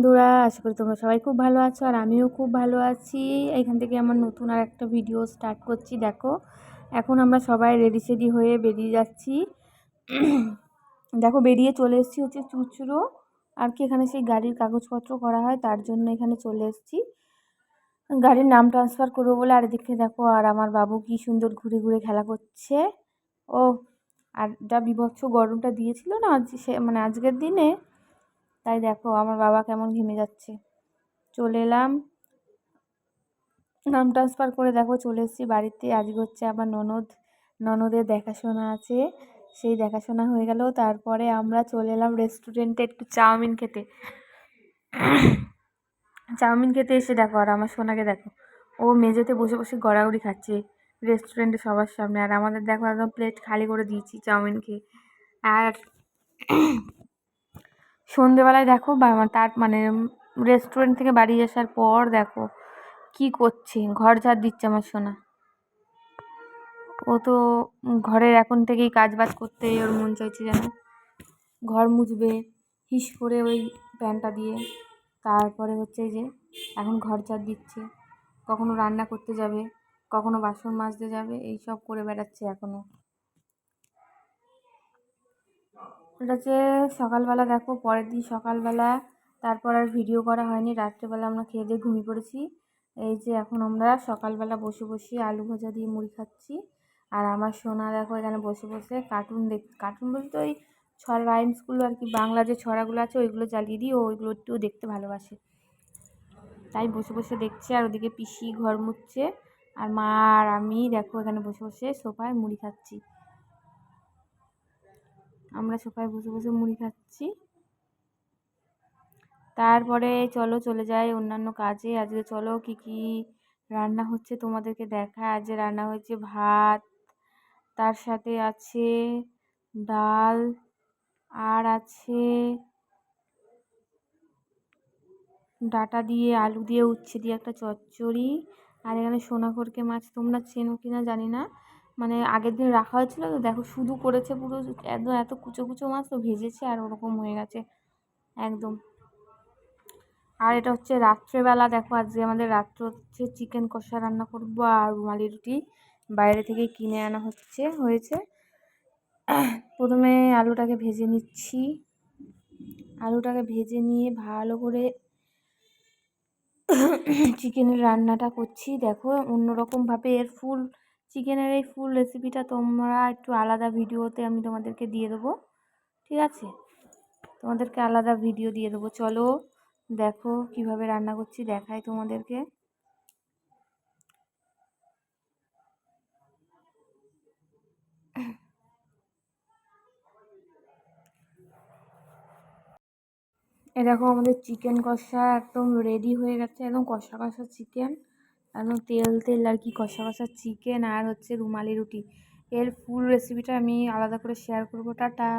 বন্ধুরা, আশা করি তোমরা সবাই খুব ভালো আছো আর আমিও খুব ভালো আছি। এখান থেকে আমার নতুন আর একটা ভিডিও স্টার্ট করছি। দেখো, এখন আমরা সবাই রেডি সেডি হয়ে বেরিয়ে যাচ্ছি। দেখো, বেরিয়ে চলে এসেছি হচ্ছে চুঁচুড়ো আর কি, এখানে সেই গাড়ির কাগজপত্র করা হয় তার জন্য এখানে চলে এসেছি। গাড়ির নাম ট্রান্সফার করবো বলে। আর এদিকে দেখো, আর আমার বাবু কি সুন্দর ঘুরে ঘুরে খেলা করছে। ও, আর যা বিভৎস গরমটা দিয়েছিল না আজ, মানে আজকের দিনে, তাই দেখো আমার বাবা কেমন ঘেমে যাচ্ছে। চলে এলাম, নাম ট্রান্সফার করে দেখো চলে এসেছি বাড়িতে। আজকে হচ্ছে আবার ননদের দেখাশোনা আছে, সেই দেখাশোনা হয়ে গেল। তারপরে আমরা চলে এলাম রেস্টুরেন্টে একটু চাউমিন খেতে। চাউমিন খেতে এসে দেখো, আর আমার সোনাকে দেখো, ও মেঝেতে বসে বসে গড়াগড়ি খাচ্ছে রেস্টুরেন্টে সবার সামনে। আর আমাদের দেখো একদম প্লেট খালি করে দিয়েছি চাউমিন খেয়ে। আর সন্ধেবেলায় দেখো তার মানে রেস্টুরেন্ট থেকে বাড়ি আসার পর দেখো কি করছে, ঘর ঝাড় দিচ্ছে আমার সোনা। ও তো ঘরের এখন থেকেই কাজ বাজ করতে ওর মন চাইছে, যেন ঘর মুছবে হিস করে ওই প্যানটা দিয়ে। তারপরে হচ্ছে যে এখন ঘর ঝাড় দিচ্ছে, কখনো রান্না করতে যাবে, কখনো বাসন মাজতে যাবে, এই সব করে বেড়াচ্ছে এখনো। এটা হচ্ছে সকালবেলা, দেখো পরের দিন সকালবেলা। তারপর আর ভিডিও করা হয়নি, রাত্রেবেলা আমরা খেয়ে দিয়ে ঘুমিয়ে পড়েছি। এই যে এখন আমরা সকালবেলা বসে বসে আলু ভাজা দিয়ে মুড়ি খাচ্ছি। আর আমার সোনা দেখো এখানে বসে বসে কার্টুন বলতে ওই ছড়া রাইমসগুলো আর কি, বাংলা যে ছড়াগুলো আছে ওইগুলো চালিয়ে দিই, ওইগুলো একটু দেখতে ভালোবাসে, তাই বসে বসে দেখছে। আর ওদিকে পিসি ঘর মুছছে, আর মা আর আমি দেখো এখানে বসে বসে সোফায় মুড়ি খাচ্ছি। আমরা সোফায় বসে বসে মুড়ি খাচ্ছি। তারপরে চলো চলে যাই অন্যান্য কাজে। আজকে চলো কি কি রান্না হচ্ছে তোমাদেরকে দেখা। আজ রান্না হয়েছে ভাত, তার সাথে আছে ডাল, আর আছে ডাঁটা দিয়ে আলু দিয়ে উচ্ছে দিয়ে একটা চচ্চড়ি। আর এখানে সোনাখড়কে মাছ, তোমরা চেনো কিনা জানি না, মানে আগের দিন রাখা হয়েছিল তো, দেখো শুধু করেছে পুরো একদম, এত কুচো কুচো মাছ তো ভেজেছে আর ওরকম হয়ে গেছে একদম। আর এটা হচ্ছে রাত্রেবেলা, দেখো আজকে আমাদের রাত্রে হচ্ছে চিকেন কষা রান্না করবো আর রুমালি রুটি বাইরে থেকে কিনে আনা হয়েছে। প্রথমে আলুটাকে ভেজে নিচ্ছি, আলুটাকে ভেজে নিয়ে ভালো করে চিকেনের রান্নাটা করছি। দেখো অন্যরকমভাবে এর চিকেনের এই ফুল রেসিপিটা তোমরা একটু আলাদা ভিডিওতে আমি তোমাদেরকে দিয়ে দেবো, ঠিক আছে? তোমাদেরকে আলাদা ভিডিও দিয়ে দেবো। চলো দেখো কিভাবে রান্না করছি, দেখাই তোমাদেরকে। এ দেখো আমাদের চিকেন কষা একদম রেডি হয়ে গেছে, একদম কষা কষা চিকেন, একদম তেল তেল আর কি, কষা কষা চিকেন আর হচ্ছে রুমালি রুটি। এর ফুল রেসিপিটা আমি আলাদা করে শেয়ার করবো। টাটা।